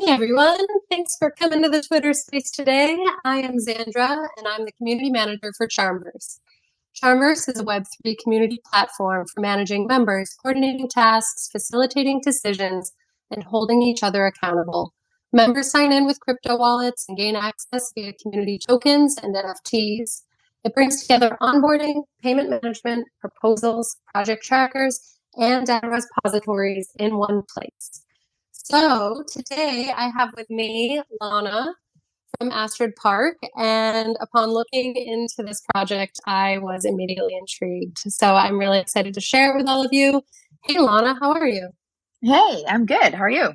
Hey everyone, thanks for coming to the Twitter space today. I am Zandra and I'm the community manager for CharmVerse. CharmVerse is a Web3 community platform for managing members, coordinating tasks, facilitating decisions, and holding each other accountable. Members sign in with crypto wallets and gain access via community tokens and NFTs. It brings together onboarding, payment management, proposals, project trackers, and data repositories in one place. So today I have with me Lana from Astrid Park, and upon looking into this project, I was immediately intrigued. So I'm really excited to share it with all of you. Hey Lana, how are you? Hey, I'm good. How are you?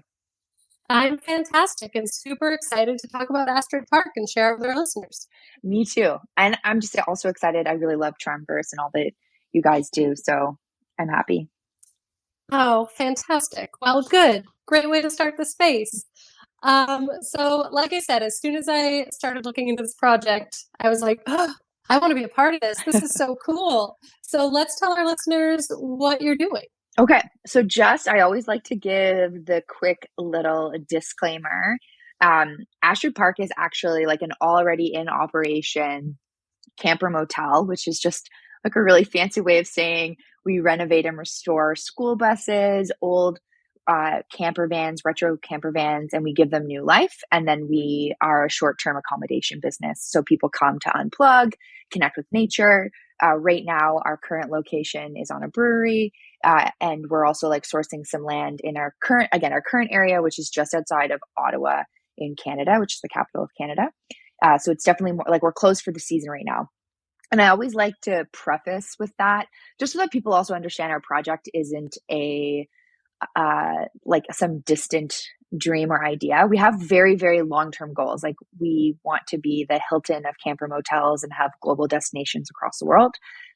I'm fantastic and super excited to talk about Astrid Park and share it with our listeners. Me too. And I'm just also excited. I really love CharmVerse and all that you guys do. So I'm happy. Oh, fantastic. Well, good. Great way to start the space. So like I said, as soon as I started looking into this project, I was like, oh, I want to be a part of this. This is so cool. So let's tell our listeners what you're doing. Okay. So I always like to give the quick little disclaimer. Astrid Park is actually like an already in operation camper motel, which is just like a really fancy way of saying we renovate and restore school buses, old camper vans, retro camper vans, and we give them new life. And then we are a short term accommodation business. So people come to unplug, connect with nature. Right now, our current location is on a brewery. And we're also like sourcing some land in our current area, which is just outside of Ottawa in Canada, which is the capital of Canada. So it's definitely more like we're closed for the season right now. And I always like to preface with that, just so that people also understand our project isn't a like some distant dream or idea. We have very, very long term goals. Like we want to be the Hilton of camper motels and have global destinations across the world.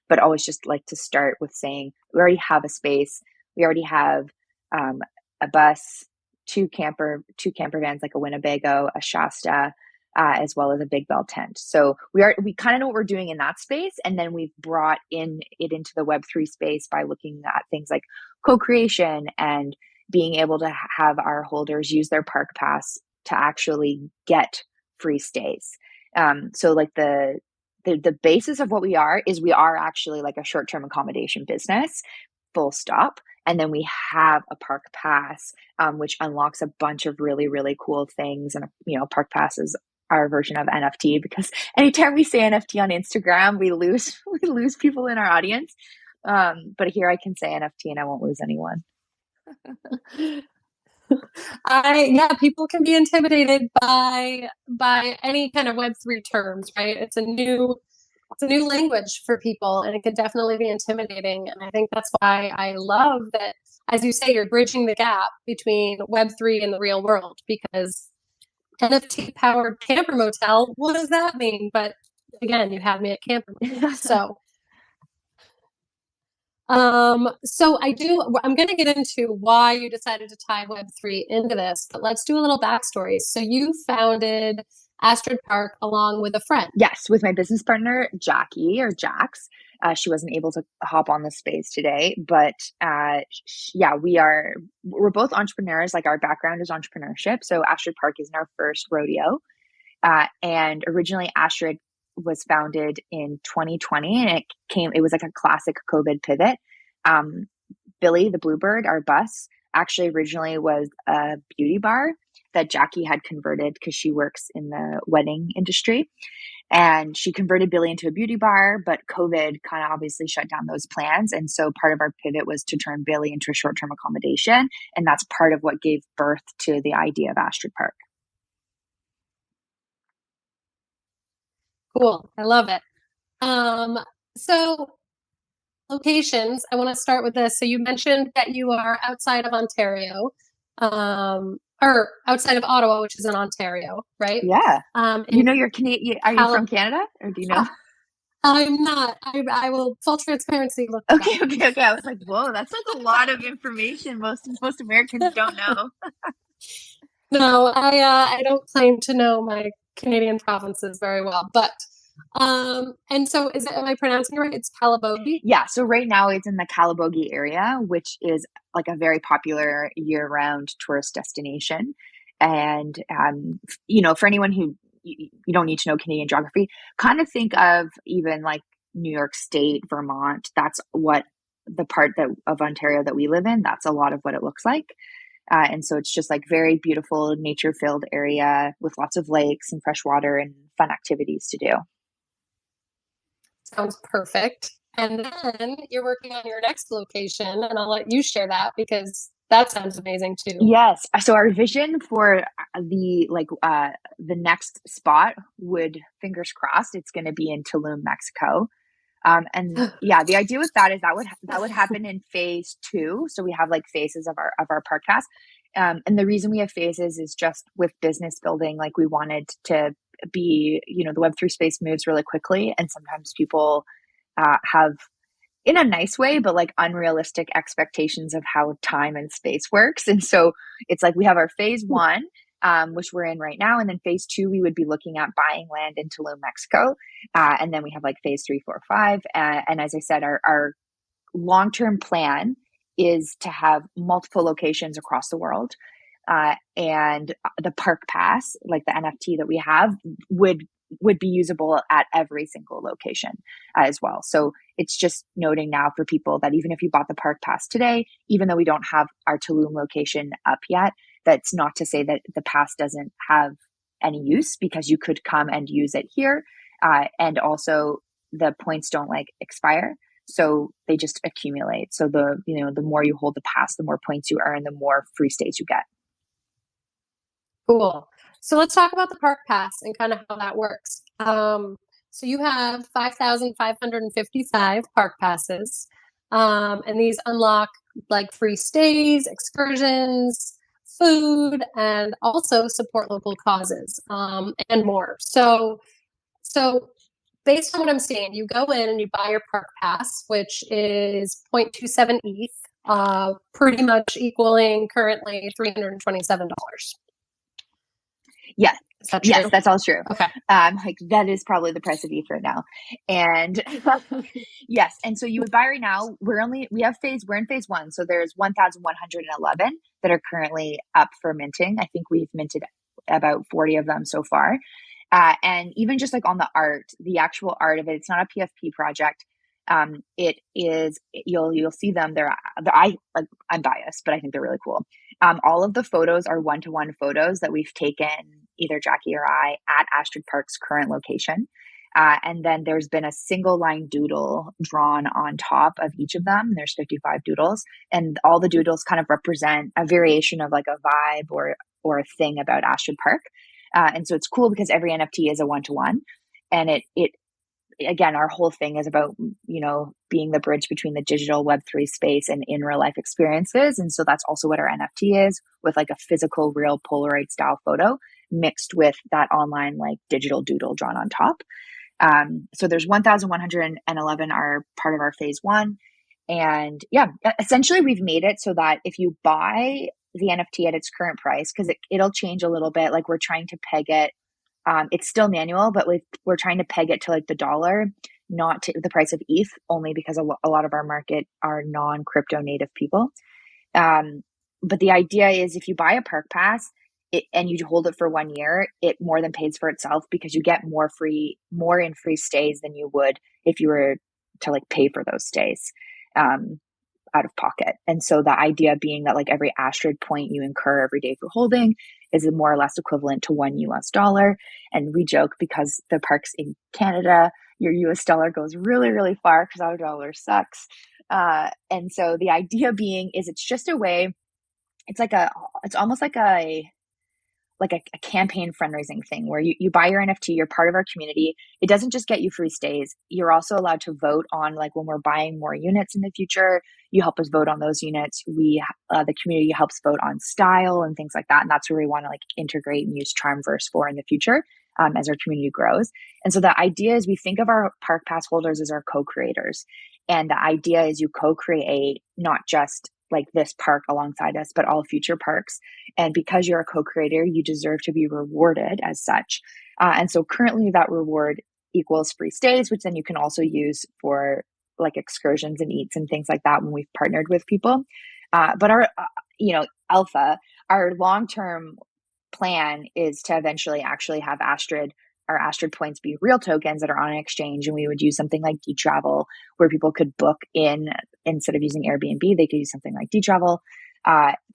But always just like to start with saying we already have a space. We already have a bus, two camper vans like a Winnebago, a Shasta, as well as a Big Bell tent. So we kind of know what we're doing in that space, and then we've brought into the Web3 space by looking at things like co-creation and being able to have our holders use their park pass to actually get free stays. So like the basis of what we are is we are actually like a short-term accommodation business, full stop. And then we have a park pass, which unlocks a bunch of really, really cool things. And, park pass is our version of NFT because anytime we say NFT on Instagram, we lose we lose people in our audience. But here I can say NFT and I won't lose anyone. Yeah, people can be intimidated by any kind of Web3 terms, right? It's a new language for people, and it can definitely be intimidating. And I think that's why I love that, as you say, you're bridging the gap between Web3 and the real world, because NFT-powered camper motel, what does that mean? But again, you have me at camper motel. I'm going to get into why you decided to tie Web3 into this, but let's do a little backstory. So you founded Astrid Park along with a friend. Yes, with my business partner, Jackie or Jax. She wasn't able to hop on the space today, but yeah, we're both entrepreneurs. Like our background is entrepreneurship. So Astrid Park isn't our first rodeo. And originally Astrid was founded in 2020 and it was like a classic COVID pivot. Billy, the Bluebird, our bus, actually originally was a beauty bar that Jackie had converted because she works in the wedding industry. And she converted Billy into a beauty bar, but COVID kind of obviously shut down those plans. And so part of our pivot was to turn Billy into a short term accommodation. And that's part of what gave birth to the idea of Astrid Park. Cool. I love it. So locations, I want to start with this. So you mentioned that you are outside of Ontario, or outside of Ottawa, which is in Ontario, right? Yeah. In You're Canadian. Are you from Canada or do you know? I'm not. I will full transparency look it up. Okay. I was like, whoa, that's like a lot of information. Most Americans don't know. No, I don't claim to know my Canadian provinces very well, but and so am I pronouncing it right? It's Calabogie? Yeah, so right now it's in the Calabogie area, which is like a very popular year-round tourist destination. And, for anyone who you don't need to know Canadian geography, kind of think of even like New York State, Vermont. That's what the part of Ontario that we live in, that's a lot of what it looks like. And so it's just like very beautiful nature filled area with lots of lakes and fresh water and fun activities to do. Sounds perfect. And then you're working on your next location, and I'll let you share that because that sounds amazing too. Yes. So our vision for the next spot would, fingers crossed, it's going to be in Tulum, Mexico. And yeah, the idea with that is that would happen in phase two. So we have like phases of our park pass. And the reason we have phases is just with business building, like we wanted to be, the Web3 space moves really quickly. And sometimes people have, in a nice way, but like unrealistic expectations of how time and space works. And so it's like we have our phase one, which we're in right now. And then phase two, we would be looking at buying land in Tulum, Mexico. And then we have like phase 3, 4, 5. And as I said, our long-term plan is to have multiple locations across the world. And the park pass, like the NFT that we have, would be usable at every single location as well. So it's just noting now for people that even if you bought the park pass today, even though we don't have our Tulum location up yet, that's not to say that the pass doesn't have any use, because you could come and use it here. And also the points don't like expire. So they just accumulate. So the more you hold the pass, the more points you earn, the more free stays you get. Cool. So let's talk about the park pass and kind of how that works. So you have 5,555 park passes, and these unlock like free stays, excursions, food, and also support local causes, and more. So based on what I'm seeing, you go in and you buy your park pass, which is 0.27 ETH, pretty much equaling currently $327. Yes. Is that true? Yes, that's all true. Okay. Like that is probably the price of ETH right now. And yes. And so you would buy right now. We're in phase one. So there's 1,111 that are currently up for minting. I think we've minted about 40 of them so far. And even just like on the art, the actual art of it, it's not a PFP project. It is, you'll see them. I'm biased, but I think they're really cool. All of the photos are one-to-one photos that we've taken, either Jackie or I, at Astrid Park's current location. And then there's been a single line doodle drawn on top of each of them. There's 55 doodles, and all the doodles kind of represent a variation of like a vibe or a thing about Astrid Park. And so it's cool because every NFT is a one-to-one, and it again, our whole thing is about, being the bridge between the digital Web3 space and in real life experiences. And so that's also what our NFT is, with like a physical, real Polaroid style photo mixed with that online, like digital doodle drawn on top. So there's 1,111 are part of our phase one. And yeah, essentially we've made it so that if you buy the NFT at its current price, because it'll change a little bit, like we're trying to peg it. It's still manual, but we're trying to peg it to like the dollar, not to the price of ETH, only because a lot of our market are non-crypto native people. But the idea is if you buy a park pass and you hold it for 1 year, it more than pays for itself, because you get more in free stays than you would if you were to like pay for those stays out of pocket. And so the idea being that like every Astrid point you incur every day for holding is more or less equivalent to $1. And we joke because the parks in Canada, your US dollar goes really, really far because our dollar sucks. And so the idea being is it's just a way, it's almost like a campaign fundraising thing where you buy your NFT, you're part of our community. It doesn't just get you free stays. You're also allowed to vote on like when we're buying more units in the future, you help us vote on those units. The community helps vote on style and things like that. And that's where we want to like integrate and use CharmVerse for in the future as our community grows. And so the idea is we think of our park pass holders as our co-creators. And the idea is you co-create not just like this park alongside us, but all future parks. And because you're a co-creator, you deserve to be rewarded as such. And so currently that reward equals free stays, which then you can also use for like excursions and eats and things like that when we've partnered with people. But our, Alpha, our long-term plan is to eventually actually have our Astrid points be real tokens that are on an exchange. And we would use something like D-Travel, where people could book in, instead of using Airbnb, they could use something like D-Travel,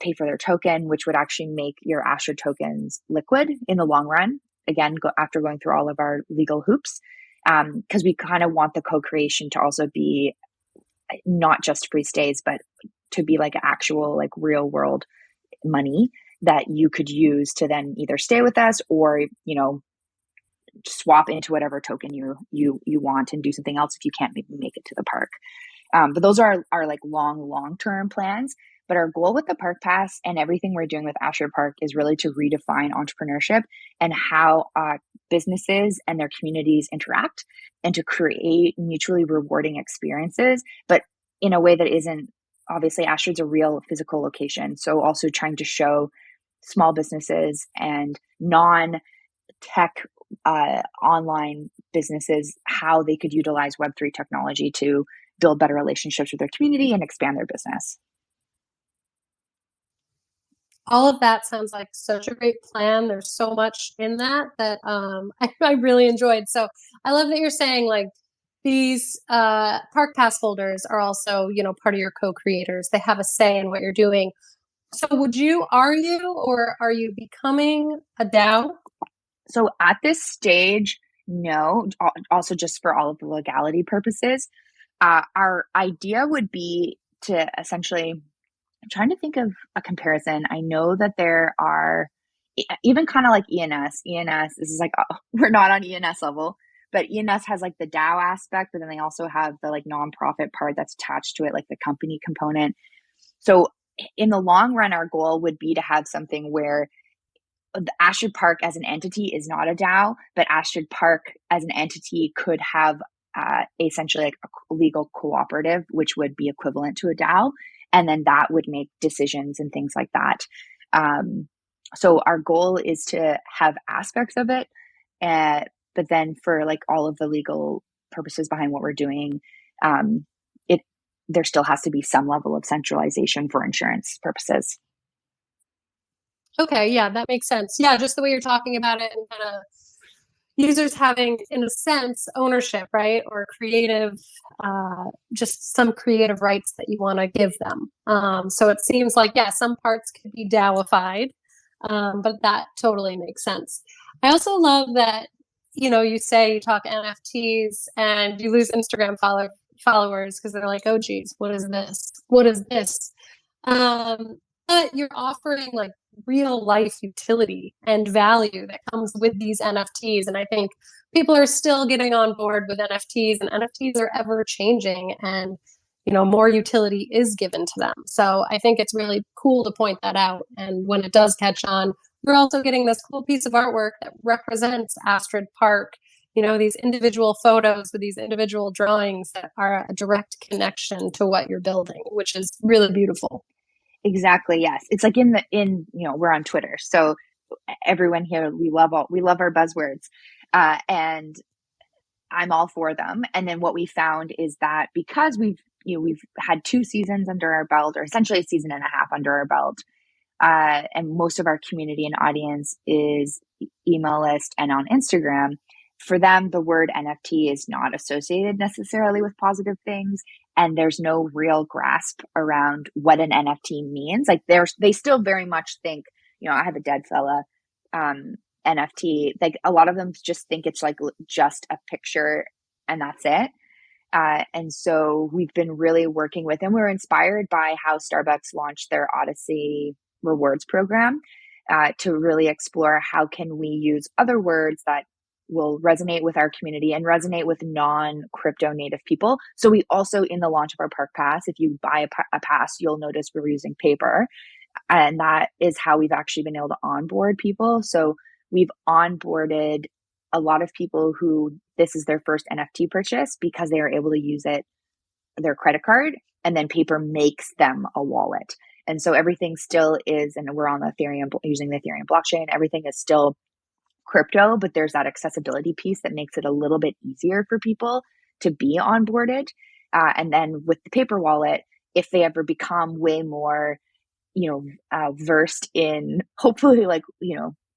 pay for their token, which would actually make your Astrid tokens liquid in the long run. Again, after going through all of our legal hoops, because we kind of want the co-creation to also be not just free stays, but to be like actual, like real world money that you could use to then either stay with us or, swap into whatever token you want and do something else if you can't maybe make it to the park. But those are our like long-term plans. But our goal with the Park Pass and everything we're doing with Astrid Park is really to redefine entrepreneurship and how businesses and their communities interact, and to create mutually rewarding experiences, but in a way that isn't, obviously Astrid's a real physical location. So also trying to show small businesses and non-tech online businesses how they could utilize Web3 technology to build better relationships with their community and expand their business. All of that sounds like such a great plan. There's so much in that I really enjoyed. So I love that you're saying like these park pass holders are also, part of your co-creators. They have a say in what you're doing. So are you becoming a DAO? So at this stage, no. Also, just for all of the legality purposes, our idea would be to essentially, I'm trying to think of a comparison. I know that there are even kind of like ENS. ENS, this is like, we're not on ENS level, but ENS has like the DAO aspect, but then they also have the like nonprofit part that's attached to it, like the company component. So in the long run, our goal would be to have something where the Astrid Park as an entity is not a DAO, but Astrid Park as an entity could have essentially like a legal cooperative, which would be equivalent to a DAO. And then that would make decisions and things like that. So our goal is to have aspects of it, but then for like all of the legal purposes behind what we're doing, there still has to be some level of centralization for insurance purposes. Okay, yeah, that makes sense. Yeah, just the way you're talking about it and kind of users having, in a sense, ownership, right? Or just some creative rights that you want to give them. So it seems like, yeah, some parts could be DAOified, but that totally makes sense. I also love that, you say you talk NFTs and you lose Instagram followers because they're like, oh, geez, what is this? What is this? But you're offering like real life utility and value that comes with these NFTs. And I think people are still getting on board with NFTs, and NFTs are ever changing, and more utility is given to them. So I think it's really cool to point that out. And when it does catch on, we're also getting this cool piece of artwork that represents Astrid Park, these individual photos with these individual drawings that are a direct connection to what you're building, which is really beautiful. Exactly. Yes. It's like we're on Twitter. So everyone here, we love our buzzwords, and I'm all for them. And then what we found is that because we've had 2 seasons under our belt, or essentially a season and a half under our belt, and most of our community and audience is email list and on Instagram. For them, the word NFT is not associated necessarily with positive things, and there's no real grasp around what an NFT means. Like they still very much think, I have a dead fella NFT. Like a lot of them just think it's like just a picture and that's it. And so we've been really working with them. We're inspired by how Starbucks launched their Odyssey rewards program, to really explore how can we use other words that will resonate with our community and resonate with non-crypto native people. So we also, in the launch of our Park Pass, if you buy a pass, you'll notice we're using paper. And that is how we've actually been able to onboard people. So we've onboarded a lot of people who this is their first NFT purchase because they are able to use their credit card, and then paper makes them a wallet. And so everything still is, and we're on the Ethereum, using the Ethereum blockchain, everything is still crypto, but there's that accessibility piece that makes it a little bit easier for people to be onboarded. And then with the paper wallet, if they ever become way more, versed in hopefully like,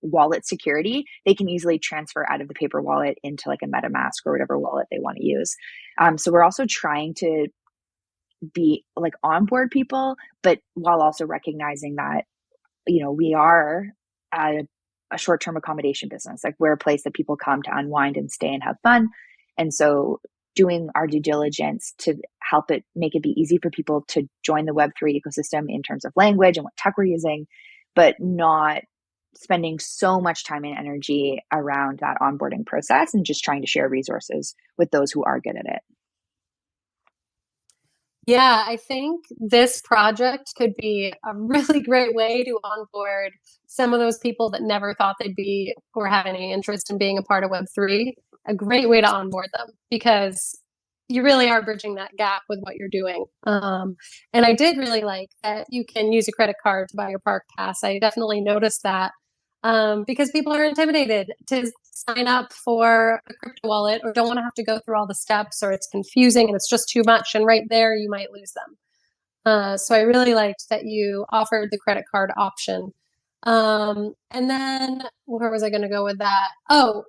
wallet security, they can easily transfer out of the paper wallet into like a MetaMask or whatever wallet they want to use. So we're also trying to be like onboard people, but while also recognizing that, we are a short-term accommodation business. Like we're a place that people come to unwind and stay and have fun. And so doing our due diligence to help it make it be easy for people to join the Web3 ecosystem in terms of language and what tech we're using, but not spending so much time and energy around that onboarding process and just trying to share resources with those who are good at it. Yeah, I think this project could be a really great way to onboard some of those people that never thought they'd be or have any interest in being a part of Web3. A great way to onboard them because you really are bridging that gap with what you're doing. And I did really like that you can use a credit card to buy your park pass. I definitely noticed that because people are intimidated to sign up for a crypto wallet or don't want to have to go through all the steps, or it's confusing and it's just too much. And right there, you might lose them. So I really liked that you offered the credit card option. And then where was I going to go with that? Oh,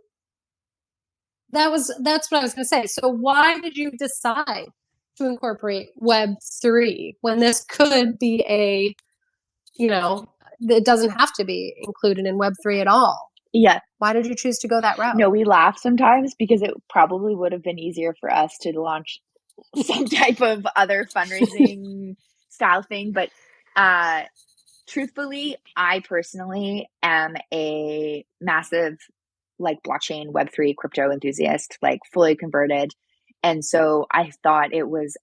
that's what I was going to say. So why did you decide to incorporate Web3 when this could be it doesn't have to be included in Web3 at all? Yeah. Why did you choose to go that route? No, we laugh sometimes because it probably would have been easier for us to launch some type of other fundraising style thing. But truthfully, I personally am a massive like blockchain Web3 crypto enthusiast, like fully converted. And so I thought it was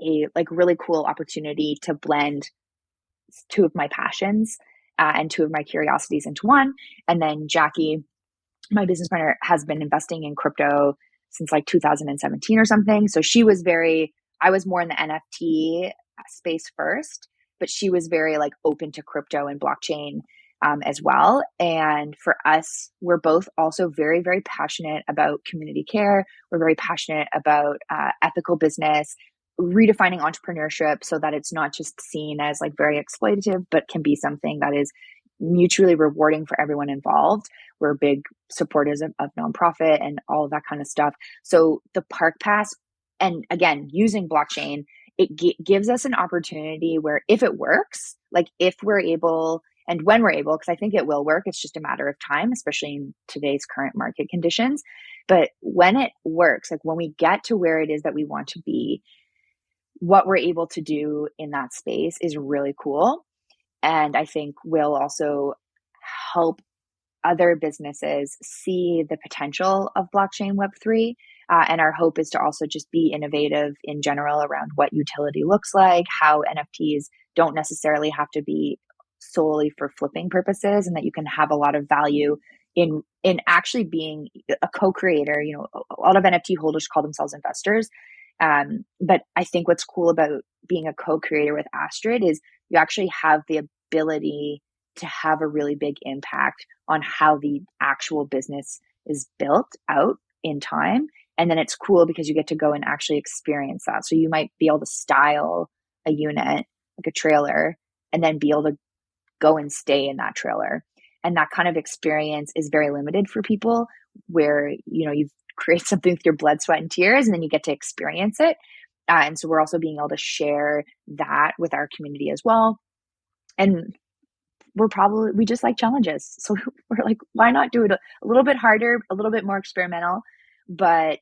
a like really cool opportunity to blend two of my passions and two of my curiosities into one. And then Jackie, my business partner, has been investing in crypto since like 2017 or something. So I was more in the NFT space first, but she was very like open to crypto and blockchain as well. And for us, we're both also very, very passionate about community care. We're very passionate about ethical business, redefining entrepreneurship so that it's not just seen as like very exploitative, but can be something that is mutually rewarding for everyone involved. We're big supporters of nonprofit and all of that kind of stuff. So the Park Pass, and again, using blockchain, it gives us an opportunity where if it works, like if we're able and when we're able, because I think it will work, it's just a matter of time, especially in today's current market conditions. But when it works, like when we get to where it is that we want to be, what we're able to do in that space is really cool. And I think will also help other businesses see the potential of blockchain Web3. And our hope is to also just be innovative in general around what utility looks like, how NFTs don't necessarily have to be solely for flipping purposes, and that you can have a lot of value in actually being a co-creator. A lot of NFT holders call themselves investors. But I think what's cool about being a co-creator with Astrid is you actually have the ability to have a really big impact on how the actual business is built out in time. And then it's cool because you get to go and actually experience that. So you might be able to style a unit, like a trailer, and then be able to go and stay in that trailer. And that kind of experience is very limited for people where, you create something with your blood, sweat, and tears, and then you get to experience it. And so we're also being able to share that with our community as well. And we just like challenges. So we're like, why not do it a little bit harder, a little bit more experimental, but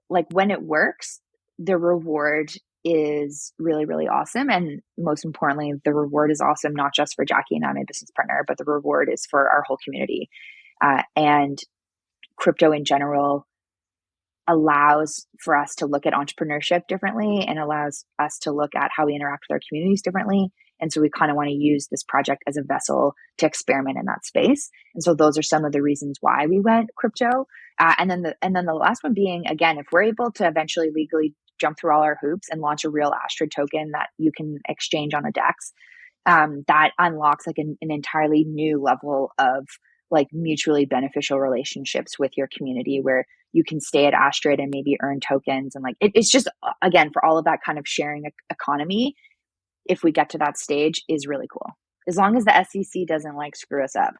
like when it works, the reward is really, really awesome. And most importantly, the reward is awesome, not just for Jackie and I, my business partner, but the reward is for our whole community. And crypto in general allows for us to look at entrepreneurship differently and allows us to look at how we interact with our communities differently. And so we kind of want to use this project as a vessel to experiment in that space. And so those are some of the reasons why we went crypto. And then the last one being, again, if we're able to eventually legally jump through all our hoops and launch a real Astrid token that you can exchange on a DEX, that unlocks like an entirely new level of like mutually beneficial relationships with your community where you can stay at Astrid and maybe earn tokens. And like, it's just, again, for all of that kind of sharing economy, if we get to that stage, is really cool. as long as the SEC doesn't like screw us up.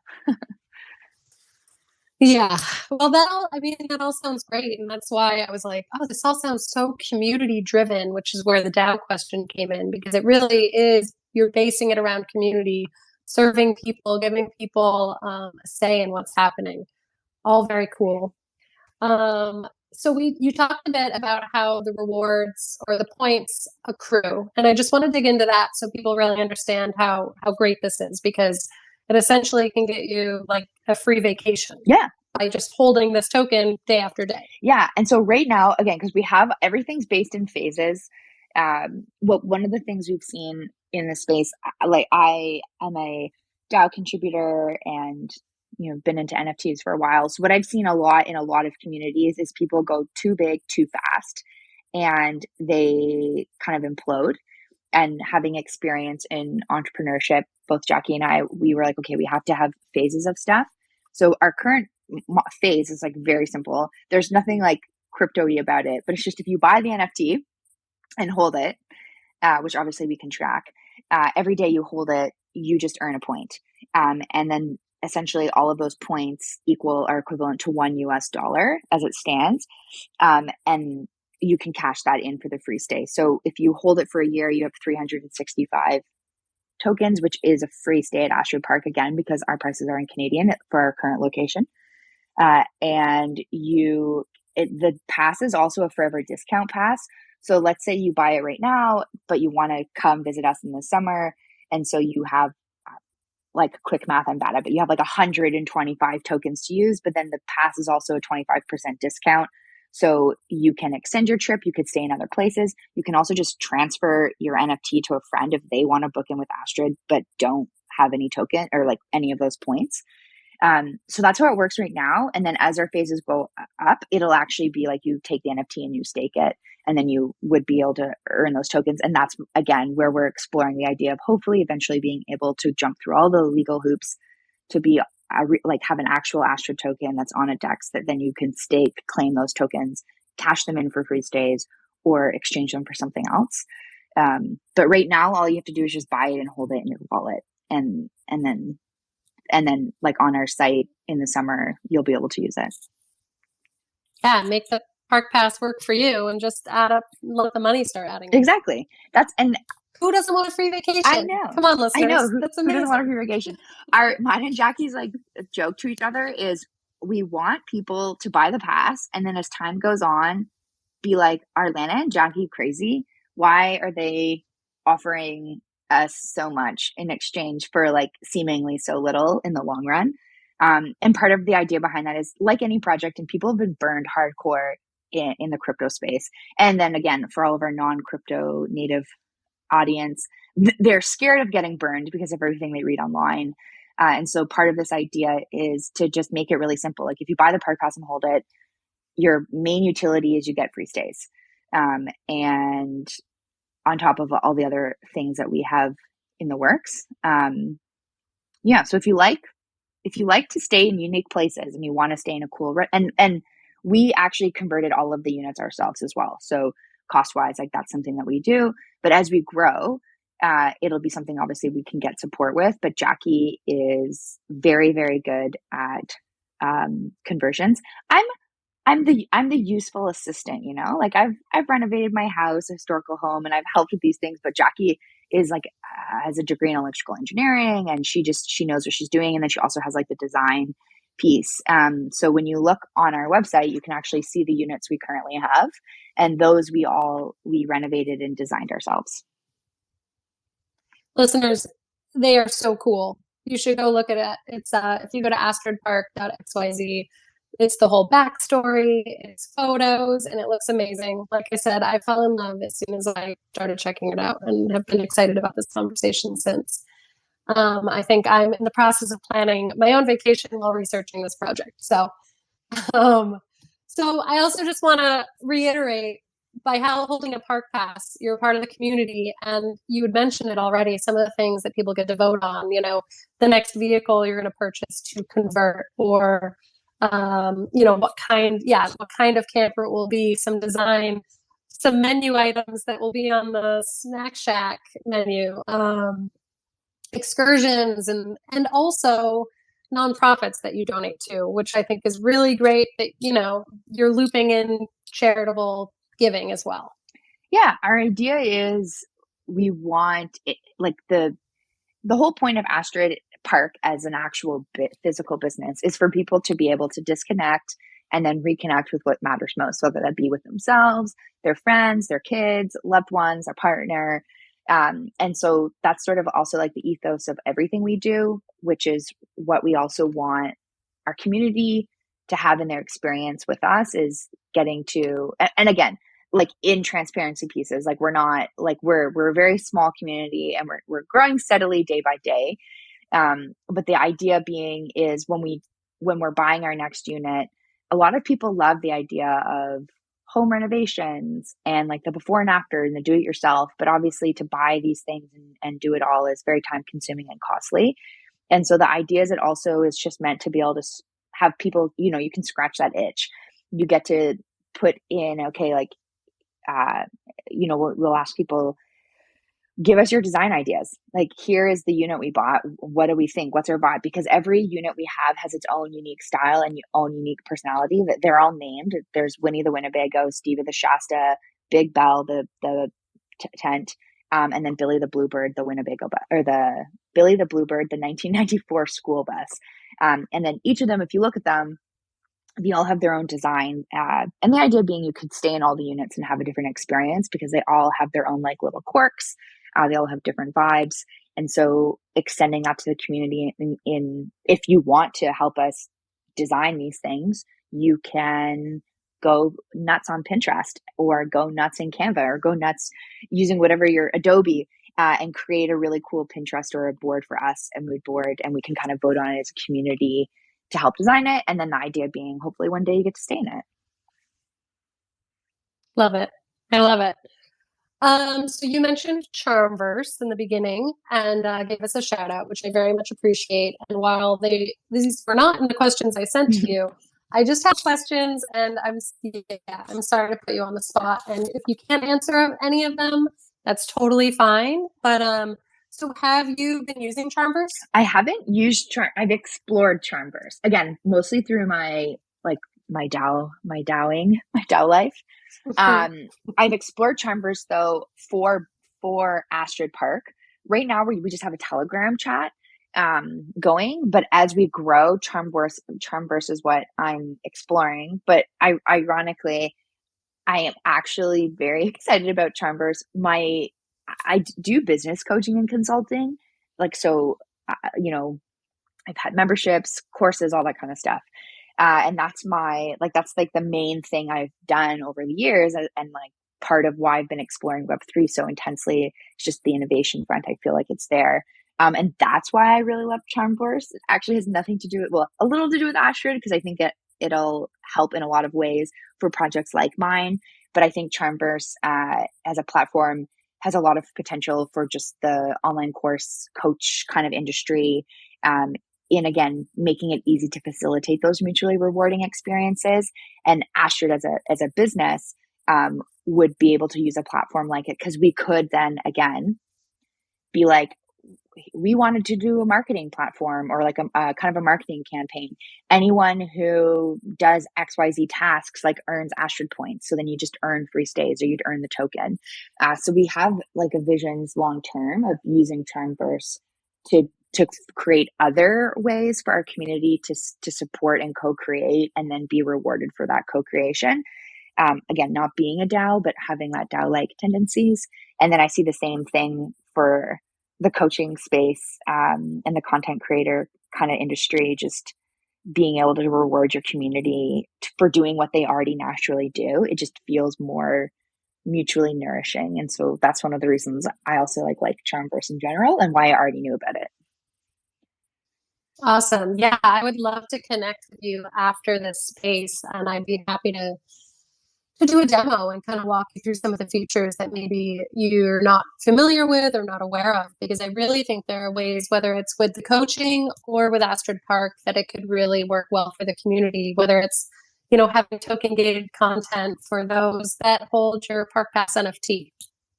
Yeah. Well, that all sounds great. And that's why I was like, oh, this all sounds so community driven, which is where the DAO question came in, because it really is, you're basing it around community, serving people, giving people a say in what's happening. All very cool. So you talked a bit about how the rewards or the points accrue, and I just want to dig into that so people really understand how great this is, because it essentially can get you like a free vacation Yeah. by just holding this token day after day. Yeah. And so right now, again, because we have everything's based in phases. One of the things we've seen in the space, like I am a DAO contributor and been into NFTs for a while. So what I've seen a lot in a lot of communities is people go too big too fast and they kind of implode. And having experience in entrepreneurship, both Jackie and I, we were like, okay, we have to have phases of stuff. So our current phase is like very simple. There's nothing like crypto-y about it, but it's just if you buy the NFT and hold it, which obviously we can track, every day you hold it, you just earn a point. And then essentially all of those points are equivalent to $1 as it stands. And you can cash that in for the free stay. So if you hold it for a year, you have 365 tokens, which is a free stay at Astrid Park again, because our prices are in Canadian for our current location. And the pass is also a forever discount pass. So let's say you buy it right now, but you want to come visit us in the summer. And so you have like quick math, I'm bad at, but you have like 125 tokens to use, but then the pass is also a 25% discount. So you can extend your trip. You could stay in other places. You can also just transfer your NFT to a friend if they want to book in with Astrid, but don't have any token or like any of those points. So that's how it works right now. And then as our phases go up, it'll actually be like you take the NFT and you stake it, and then you would be able to earn those tokens. And that's, again, where we're exploring the idea of hopefully eventually being able to jump through all the legal hoops to be like have an actual Astrid token that's on a DEX that then you can stake, claim those tokens, cash them in for free stays, or exchange them for something else. But right now, all you have to do is just buy it and hold it in your wallet. And then like on our site in the summer, you'll be able to use it. Yeah, make the park pass work for you and just add up, let the money start adding up. Exactly. And who doesn't want a free vacation? I know. Come on, listeners. I know. That's who amazing. doesn't want a free vacation? Mine and Jackie's like joke to each other is we want people to buy the pass, and then as time goes on, be like, are Lana and Jackie crazy? Why are they offering us so much in exchange for like seemingly so little in the long run? And part of the idea behind that is like any project, and people have been burned hardcore in the crypto space. And then again, for all of our non-crypto native audience, they're scared of getting burned because of everything they read online. And so part of this idea is to just make it really simple. Like if you buy the park pass and hold it, your main utility is you get free stays. And on top of all the other things that we have in the works. So if you like to stay in unique places and you want to stay in a cool, and we actually converted all of the units ourselves as well. So cost wise, like that's something that we do. But as we grow, it'll be something obviously we can get support with. But Jackie is very, very good at conversions. I'm the useful assistant, like I've renovated my house, a historical home, and I've helped with these things, but Jackie is like has a degree in electrical engineering, and she knows what she's doing, and then she also has like the design piece. So when you look on our website, you can actually see the units we currently have, and those we renovated and designed ourselves. Listeners, they are so cool. You should go look at it. It's if you go to astridpark.xyz, it's the whole backstory, it's photos, and it looks amazing. Like I said, I fell in love as soon as I started checking it out and have been excited about this conversation since. I think I'm in the process of planning my own vacation while researching this project. So I also just want to reiterate, by holding a park pass, you're a part of the community, and you had mentioned it already, some of the things that people get to vote on, the next vehicle you're going to purchase to convert, or what kind of camper it will be, some design, some menu items that will be on the snack shack menu. excursions and also nonprofits that you donate to, which I think is really great that, you're looping in charitable giving as well. Yeah, our idea is we want it, like the whole point of Astrid Park as an actual physical business is for people to be able to disconnect and then reconnect with what matters most, whether that be with themselves, their friends, their kids, loved ones, a partner. And so that's sort of also like the ethos of everything we do, which is what we also want our community to have in their experience with us is getting to, and again, like in transparency pieces, like we're not like we're a very small community and we're growing steadily day by day. But the idea being is when we're buying our next unit, a lot of people love the idea of home renovations and like the before and after and the do it yourself. But obviously to buy these things and do it all is very time consuming and costly. And so the idea is it also is just meant to be able to have people, you can scratch that itch. You get to put in, okay, like, we'll ask people, give us your design ideas. Like, here is the unit we bought. What do we think? What's our vibe? Because every unit we have has its own unique style and own unique personality. That they're all named. There's Winnie the Winnebago, Stevie the Shasta, Big Bell, the tent, and then Billy the Bluebird, the Winnebago or the Billy the Bluebird, the 1994 school bus. And then each of them, if you look at them, they all have their own design. And the idea being you could stay in all the units and have a different experience because they all have their own like little quirks. They all have different vibes. And so extending that to the community in if you want to help us design these things, you can go nuts on Pinterest or go nuts in Canva or go nuts using whatever your Adobe and create a really cool Pinterest or a board for us, a mood board, and we can kind of vote on it as a community to help design it. And then the idea being hopefully one day you get to stay in it. Love it. I love it. So you mentioned CharmVerse in the beginning and gave us a shout out, which I very much appreciate. And while these were not in the questions I sent to you, I just have questions and I'm sorry to put you on the spot. And if you can't answer any of them, that's totally fine. But so have you been using CharmVerse? I haven't used I've explored CharmVerse again, mostly through my DAO life. I've explored CharmVerse though for Astrid Park. Right now we just have a Telegram chat going, but as we grow, CharmVerse is what I'm exploring. But ironically, I am actually very excited about CharmVerse. I do business coaching and consulting, like so. I've had memberships, courses, all that kind of stuff. And that's that's like the main thing I've done over the years. And like part of why I've been exploring Web3 so intensely. It's just the innovation front. I feel like it's there. And that's why I really love CharmVerse. It actually has nothing to do with, well, a little to do with Astrid, because I think it'll help in a lot of ways for projects like mine. But I think CharmVerse as a platform has a lot of potential for just the online course coach kind of industry. In again, making it easy to facilitate those mutually rewarding experiences. And Astrid as a business would be able to use a platform like it because we could then again be like, we wanted to do a marketing platform or like a kind of a marketing campaign. Anyone who does XYZ tasks like earns Astrid points. So then you just earn free stays or you'd earn the token. So we have like a visions long term of using CharmVerse to create other ways for our community to support and co-create and then be rewarded for that co-creation. Again, not being a DAO, but having that DAO-like tendencies. And then I see the same thing for the coaching space and the content creator kind of industry, just being able to reward your community for doing what they already naturally do. It just feels more mutually nourishing. And so that's one of the reasons I also like CharmVerse in general and why I already knew about it. Awesome. Yeah, I would love to connect with you after this space, and I'd be happy to do a demo and kind of walk you through some of the features that maybe you're not familiar with or not aware of, because I really think there are ways, whether it's with the coaching or with Astrid Park, that it could really work well for the community, whether it's, having token gated content for those that hold your Park Pass NFT,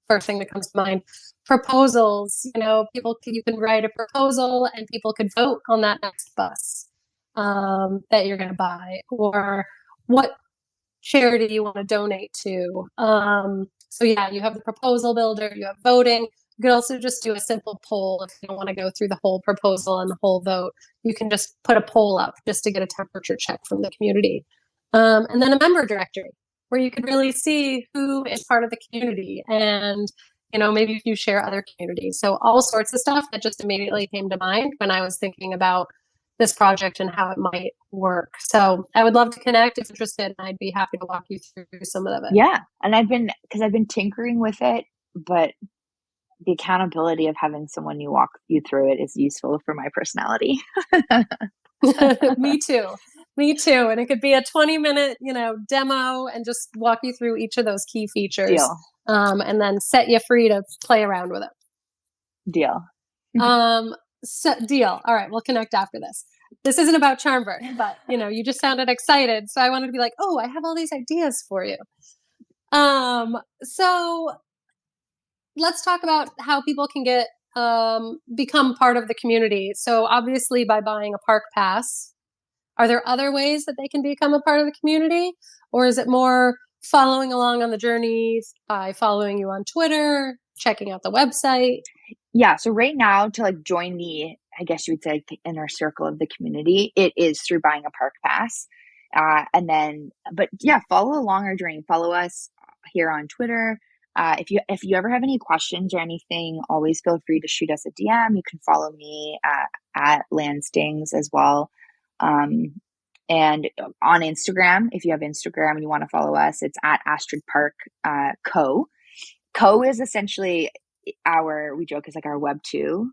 first thing that comes to mind, proposals. You can write a proposal and people could vote on that next bus that you're going to buy, or what charity you want to donate to. So yeah, you have the proposal builder, you have voting. You could also just do a simple poll if you don't want to go through the whole proposal and the whole vote. You can just put a poll up just to get a temperature check from the community. And then a member directory where you could really see who is part of the community, and maybe if you share other communities. So all sorts of stuff that just immediately came to mind when I was thinking about this project and how it might work. So I would love to connect if interested, and I'd be happy to walk you through some of it. Yeah. And I've been tinkering with it, but the accountability of having someone you walk you through it is useful for my personality. Me too. Me too. And it could be a 20-minute, demo and just walk you through each of those key features. Deal. And then set you free to play around with it. Deal. So, deal. All right. We'll connect after this. This isn't about CharmVerse, but you just sounded excited. So I wanted to be like, oh, I have all these ideas for you. So let's talk about how people can become part of the community. So obviously by buying a park pass. Are there other ways that they can become a part of the community? Or is it more following along on the journey by following you on Twitter, checking out the website? Yeah. So right now, to join I guess you would say, the inner circle of the community, it is through buying a park pass. But yeah, follow along our journey. Follow us here on Twitter. If you ever have any questions or anything, always feel free to shoot us a DM. You can follow me at Landstings as well. And on Instagram, if you have Instagram and you want to follow us, it's at Astrid Park Co. Co is essentially we joke is our Web 2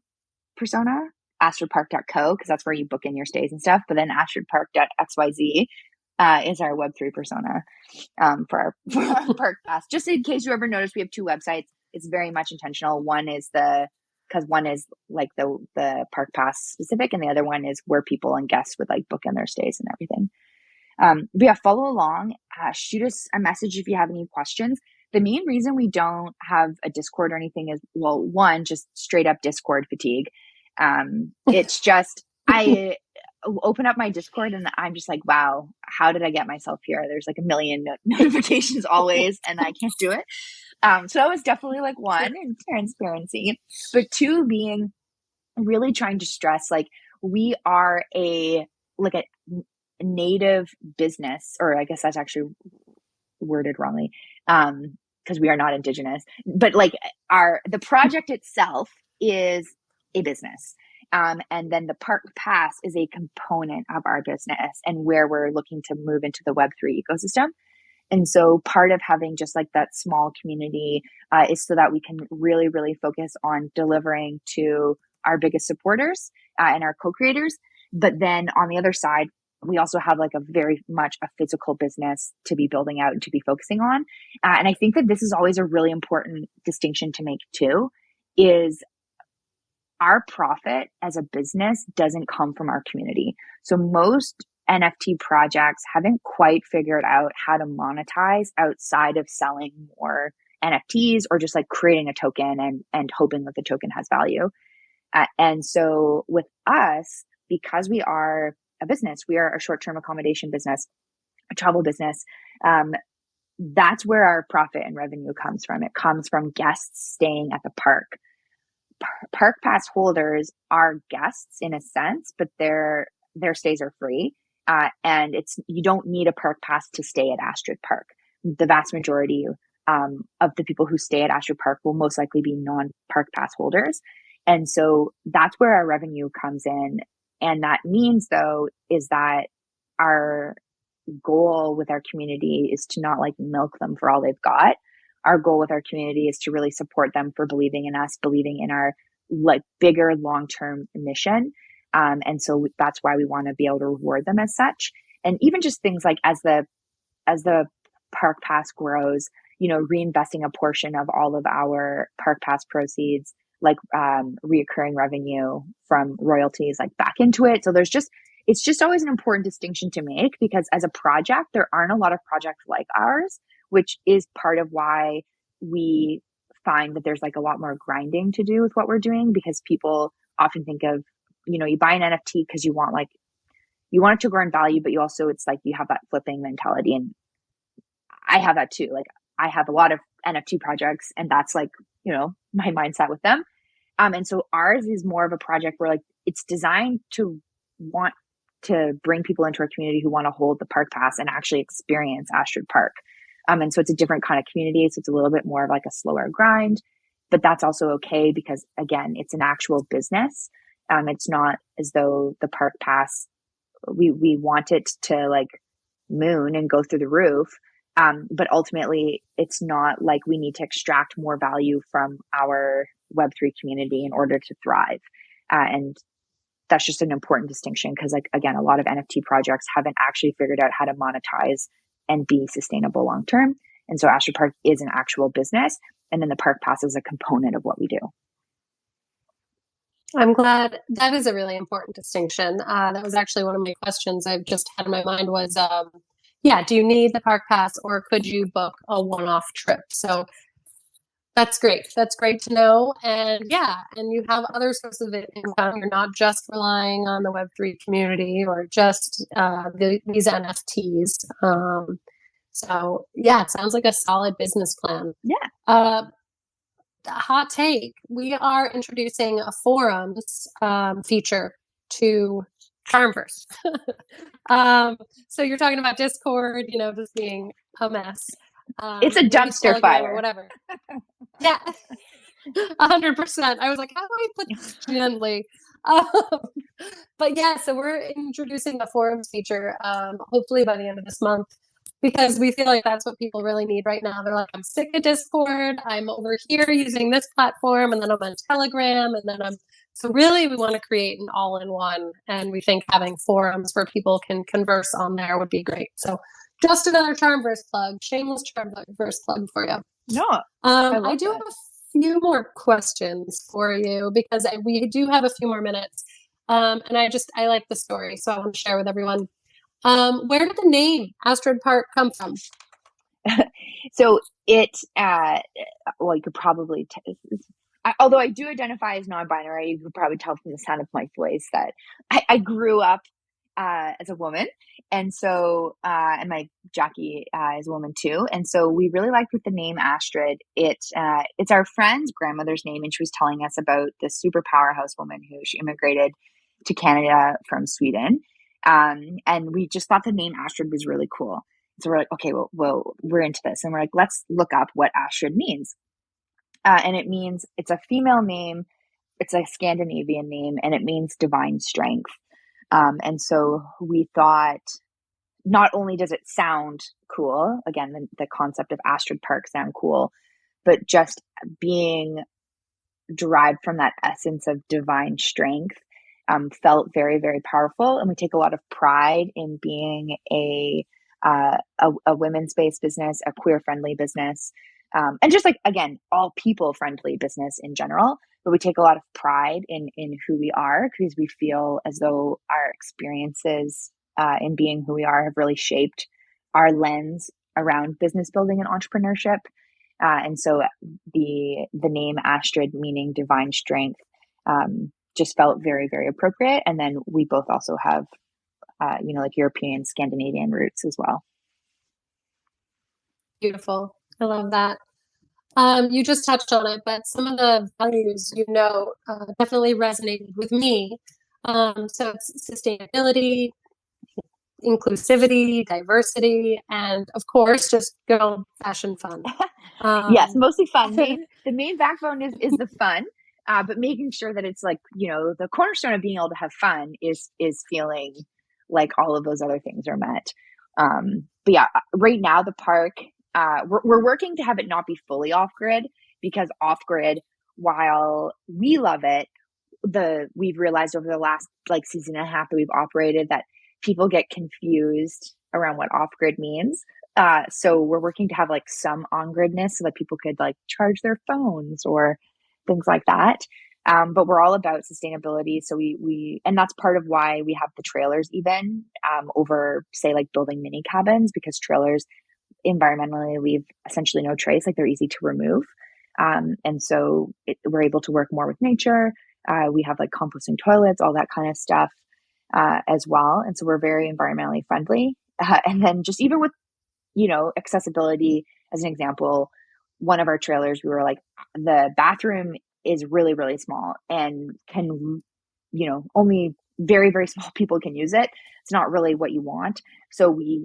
persona, astridpark.co, because that's where you book in your stays and stuff. But then astridpark.xyz is our Web 3 persona for our park pass. Just in case you ever notice, we have two websites. It's very much intentional. One is because one is the park pass specific, and the other one is where people and guests would book in their stays and everything. But yeah, follow along. Shoot us a message if you have any questions. The main reason we don't have a Discord or anything is, well, one, just straight up Discord fatigue. It's just, I open up my Discord and I'm just like, wow, how did I get myself here? There's a million notifications always, and I can't do it. So that was definitely one, in transparency, but two, being really trying to stress, we are a native business, or I guess that's actually worded wrongly, because we are not Indigenous, but the project itself is a business. And then the park pass is a component of our business and where we're looking to move into the Web3 ecosystem. And so part of having just that small community is so that we can really, really focus on delivering to our biggest supporters and our co-creators. But then on the other side, we also have a very much a physical business to be building out and to be focusing on. And I think that this is always a really important distinction to make too, is our profit as a business doesn't come from our community. So most NFT projects haven't quite figured out how to monetize outside of selling more NFTs or just creating a token and hoping that the token has value. And so with us, because we are a business, we are a short-term accommodation business, a travel business. That's where our profit and revenue comes from. It comes from guests staying at the park. Park pass holders are guests in a sense, but their stays are free. And you don't need a park pass to stay at Astrid Park. The vast majority of the people who stay at Astrid Park will most likely be non-park pass holders. And so that's where our revenue comes in. And that means, though, is that our goal with our community is to not milk them for all they've got. Our goal with our community is to really support them for believing in us, believing in our bigger long-term mission. And so that's why we want to be able to reward them as such. And even just things as the park pass grows, reinvesting a portion of all of our park pass proceeds, reoccurring revenue from royalties, back into it. So it's just always an important distinction to make, because as a project, there aren't a lot of projects like ours, which is part of why we find that there's like a lot more grinding to do with what we're doing, because people often think of, you buy an NFT because you want it to grow in value, but you also, it's like you have that flipping mentality. And I have that too. Like I have a lot of NFT projects, and that's like, my mindset with them. And so ours is more of a project where like it's designed to want to bring people into our community who want to hold the park pass and actually experience Astrid Park. And so it's a different kind of community. So it's a little bit more of like a slower grind, but that's also okay because again, it's an actual business. It's not as though the park pass, we want it to like moon and go through the roof. But ultimately it's not like we need to extract more value from our Web3 community in order to thrive. And that's just an important distinction because, like, again, a lot of NFT projects haven't actually figured out how to monetize and be sustainable long term. And so Astrid Park is an actual business, and then the park pass is a component of what we do. I'm glad. That is a really important distinction. That was actually one of my questions I've just had in my mind was, do you need the park pass or could you book a one-off trip? So that's great. That's great to know. And and you have other sources of income. You're not just relying on the Web3 community or just these NFTs. So it sounds like a solid business plan. Yeah. Hot take. We are introducing a forums feature to CharmVerse. So you're talking about Discord, just being a mess. It's a dumpster fire or whatever. Yeah, 100%. I was like, how do I put this gently? But so we're introducing a forums feature, hopefully by the end of this month, because we feel like that's what people really need right now. They're like, I'm sick of Discord. I'm over here using this platform, and then I'm on Telegram, and then so really we want to create an all-in-one, and we think having forums where people can converse on there would be great. So just another CharmVerse plug, shameless CharmVerse plug for you. No, I do have a few more questions for you because we do have a few more minutes. And I like the story, so I want to share with everyone. Where did the name Astrid Park come from? So it, you could probably, although I do identify as non-binary, you could probably tell from the sound of my voice that I grew up as a woman. And so, and my Jackie is a woman too. And so we really liked with the name Astrid. It's our friend's grandmother's name. And she was telling us about this super powerhouse woman who she immigrated to Canada from Sweden. And we just thought the name Astrid was really cool. So we're like, okay, well, we're into this. And we're like, let's look up what Astrid means. And it means, it's a female name. It's a Scandinavian name, and it means divine strength. And so we thought, not only does it sound cool, again, the concept of Astrid Park sound cool, but just being derived from that essence of divine strength felt very, very powerful. And we take a lot of pride in being a women's-based business, a queer-friendly business, and just like, again, all people-friendly business in general. But we take a lot of pride in who we are because we feel as though our experiences in being who we are have really shaped our lens around business building and entrepreneurship. And so the name Astrid, meaning divine strength, just felt very, very appropriate. And then we both also have, like European, Scandinavian roots as well. Beautiful. I love that. You just touched on it, but some of the values, definitely resonated with me. So it's sustainability, inclusivity, diversity, and of course, just good old fashioned fun. Yes, mostly fun. The main backbone is the fun, but making sure that it's like, the cornerstone of being able to have fun is feeling like all of those other things are met. But right now the park, we're working to have it not be fully off grid, because off grid, while we love it, we've realized over the last season and a half that we've operated that people get confused around what off grid means. So we're working to have some on gridness so that people could charge their phones or things like that. But we're all about sustainability. So and that's part of why we have the trailers even over say building mini cabins, because trailers environmentally leave essentially no trace. They're easy to remove. And so we're able to work more with nature. We have like composting toilets, all that kind of stuff as well. And so we're very environmentally friendly. And then just even with, accessibility, as an example, one of our trailers, we were like, the bathroom is really, really small and can, only very, very small people can use it. It's not really what you want. So we,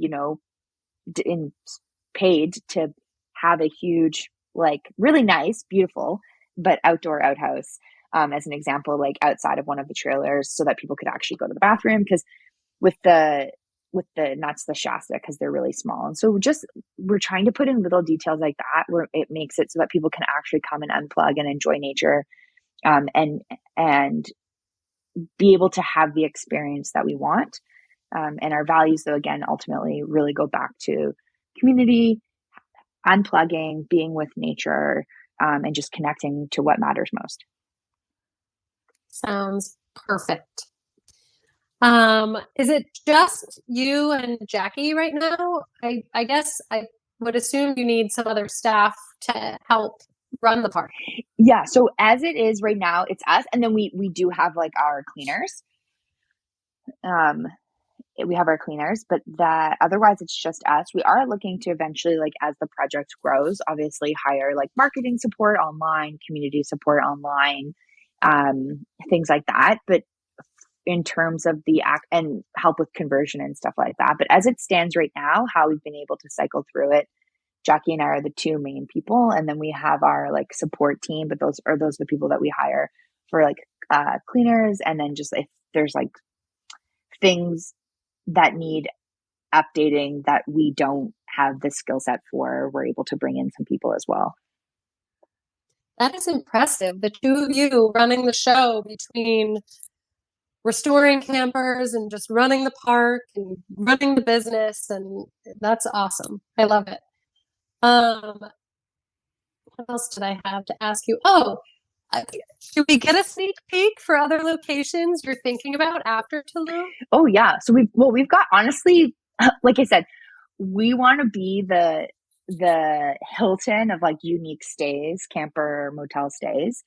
paid to have a huge, like really nice, beautiful, but outdoor outhouse, as an example, like outside of one of the trailers so that people could actually go to the bathroom. Because with the nuts, the Shasta, because they're really small. And so we're trying to put in little details like that where it makes it so that people can actually come and unplug and enjoy nature, and be able to have the experience that we want. And our values, though, again, ultimately really go back to community, unplugging, being with nature, and just connecting to what matters most. Sounds perfect. Is it just you and Jackie right now? I guess I would assume you need some other staff to help run the park. Yeah. So as it is right now, it's us, and then we do have like our cleaners. We have our cleaners, but that otherwise it's just us. We are looking to eventually, like as the project grows, obviously hire like marketing support online, community support online, things like that. But in terms of the act and help with conversion and stuff like that. But as it stands right now, how we've been able to cycle through it, Jackie and I are the two main people, and then we have our like support team. But those are the people that we hire for like cleaners, and then just if there's like things that need updating that we don't have the skill set for, we're able to bring in some people as well. That is impressive. The two of you running the show between restoring campers and just running the park and running the business, and that's awesome. I love it. What else did I have to ask you? Oh, should we get a sneak peek for other locations you're thinking about after Tulum? Oh yeah. So we've got, honestly, like I said, we want to be the Hilton of like unique stays, camper motel stays.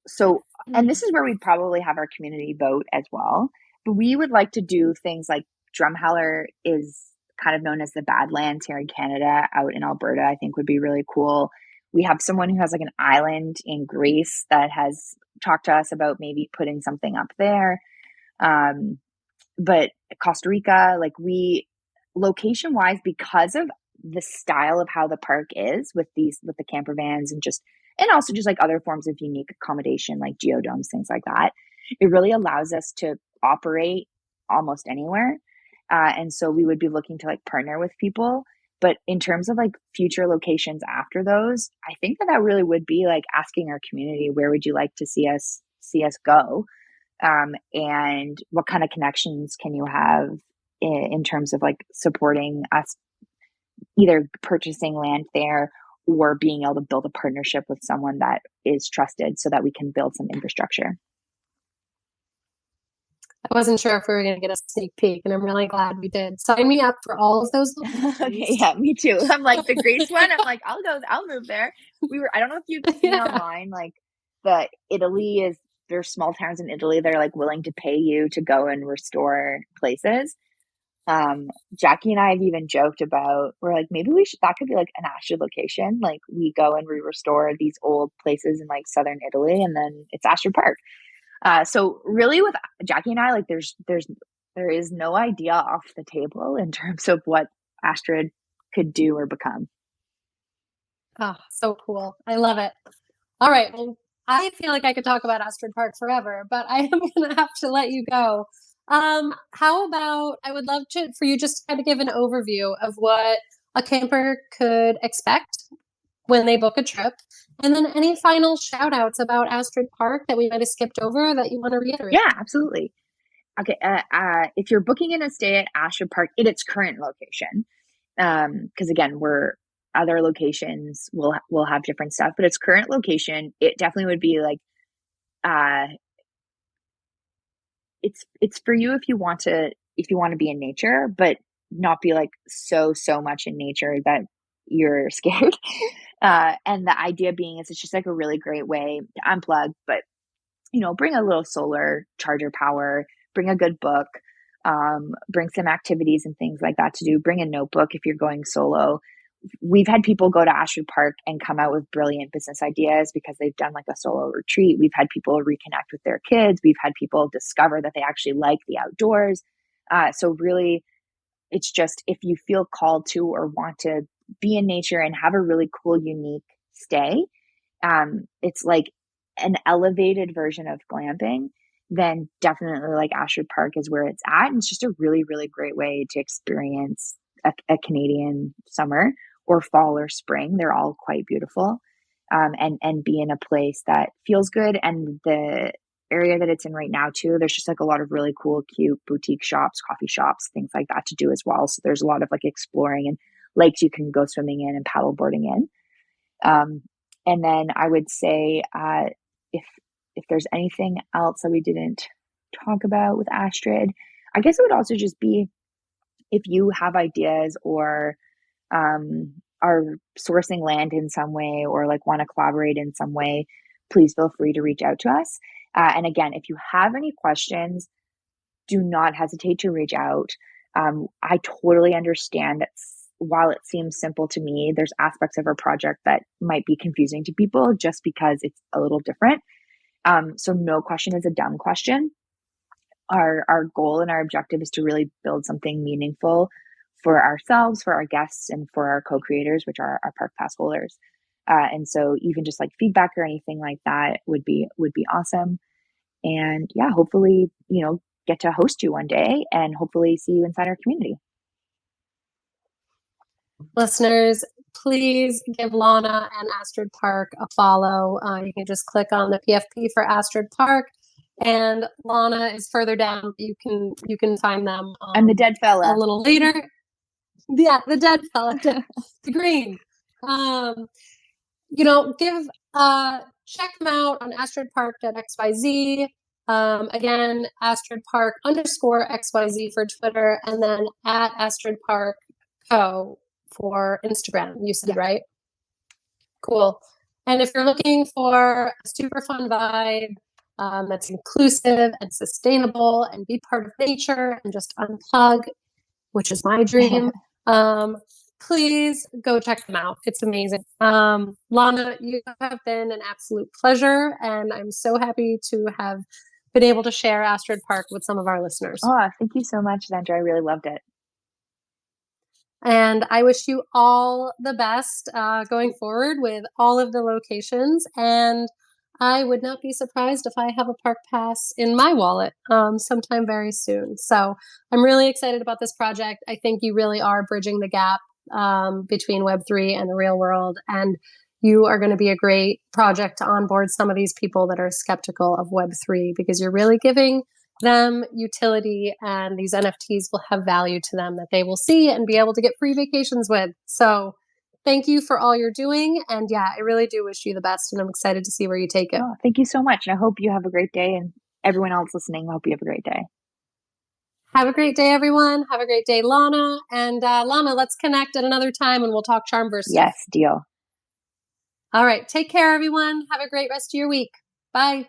So, and this is where we'd probably have our community vote as well. But we would like to do things like Drumheller is kind of known as the Badlands here in Canada, out in Alberta, I think would be really cool. We have someone who has like an island in Greece that has talked to us about maybe putting something up there. But Costa Rica, like location wise, because of the style of how the park is with the camper vans and also just like other forms of unique accommodation like geodomes, things like that, it really allows us to operate almost anywhere. And so we would be looking to like partner with people. But in terms of like future locations after those, I think that really would be like asking our community, where would you like to see us go? And what kind of connections can you have in terms of like supporting us, either purchasing land there or being able to build a partnership with someone that is trusted so that we can build some infrastructure. I wasn't sure if we were going to get a sneak peek, and I'm really glad we did. Sign me up for all of those locations. Okay, yeah, me too. I'm like the Greece one. I'm like, I'll move there. I don't know if you've seen online, like there's small towns in Italy that are like willing to pay you to go and restore places. Jackie and I have even joked about, we're like, maybe that could be like an Astrid location. Like we go and we restore these old places in like southern Italy, and then it's Astrid Park. So really with Jackie and I, like there is no idea off the table in terms of what Astrid could do or become. Oh, so cool. I love it. All right. Well, I feel like I could talk about Astrid Park forever, but I am going to have to let you go. How about, I would love for you just to kind of give an overview of what a camper could expect when they book a trip, and then any final shout outs about Astrid Park that we might have skipped over that you want to reiterate. Yeah, absolutely. Okay. If you're booking in a stay at Astrid Park in its current location, because again, other locations will have different stuff, but its current location, it definitely would be like, it's for you if you want to be in nature, but not be like so much in nature that you're scared. And the idea being is it's just like a really great way to unplug, but bring a little solar charger power, bring a good book, bring some activities and things like that to do. Bring a notebook if you're going solo. We've had people go to Astrid Park and come out with brilliant business ideas because they've done like a solo retreat. We've had people reconnect with their kids. We've had people discover that they actually like the outdoors. So really, it's just if you feel called to or want to be in nature and have a really cool, unique stay, it's like an elevated version of glamping, then definitely like Astrid Park is where it's at. And it's just a really, really great way to experience a Canadian summer or fall or spring. They're all quite beautiful. And be in a place that feels good. And the area that it's in right now too, there's just like a lot of really cool, cute boutique shops, coffee shops, things like that to do as well. So there's a lot of like exploring and lakes you can go swimming in and paddleboarding in. And then I would say, if there's anything else that we didn't talk about with Astrid, I guess it would also just be if you have ideas or are sourcing land in some way or like want to collaborate in some way, please feel free to reach out to us. And again, if you have any questions, do not hesitate to reach out. I totally understand that while it seems simple to me, there's aspects of our project that might be confusing to people just because it's a little different. So no question is a dumb question. Our goal and our objective is to really build something meaningful for ourselves, for our guests, and for our co-creators, which are our park pass holders. And so even just like feedback or anything like that would be awesome. And yeah, hopefully, get to host you one day and hopefully see you inside our community. Listeners, please give Lana and Astrid Park a follow. You can just click on the PFP for Astrid Park, and Lana is further down. You can find them. I'm the dead fella. A little later. Yeah, the dead fella, the green. Check them out on astridpark.xyz. Again, Astrid Park _XYZ for Twitter, and then at Astrid Park Co for Instagram, you said, right? Cool. And if you're looking for a super fun vibe that's inclusive and sustainable and be part of nature and just unplug, which is my dream, please go check them out. It's amazing. Lana, you have been an absolute pleasure, and I'm so happy to have been able to share Astrid Park with some of our listeners. Oh, thank you so much, Zandra. I really loved it. And I wish you all the best going forward with all of the locations. And I would not be surprised if I have a park pass in my wallet sometime very soon. So I'm really excited about this project. I think you really are bridging the gap between Web3 and the real world. And you are going to be a great project to onboard some of these people that are skeptical of Web3, because you're really giving them utility, and these NFTs will have value to them that they will see and be able to get free vacations with. So thank you for all you're doing. And yeah, I really do wish you the best, and I'm excited to see where you take it. Oh, thank you so much. And I hope you have a great day, and everyone else listening, I hope you have a great day. Have a great day, everyone. Have a great day, Lana. And Lana, let's connect at another time and we'll talk CharmVerse stuff. Yes, deal. All right. Take care, everyone. Have a great rest of your week. Bye.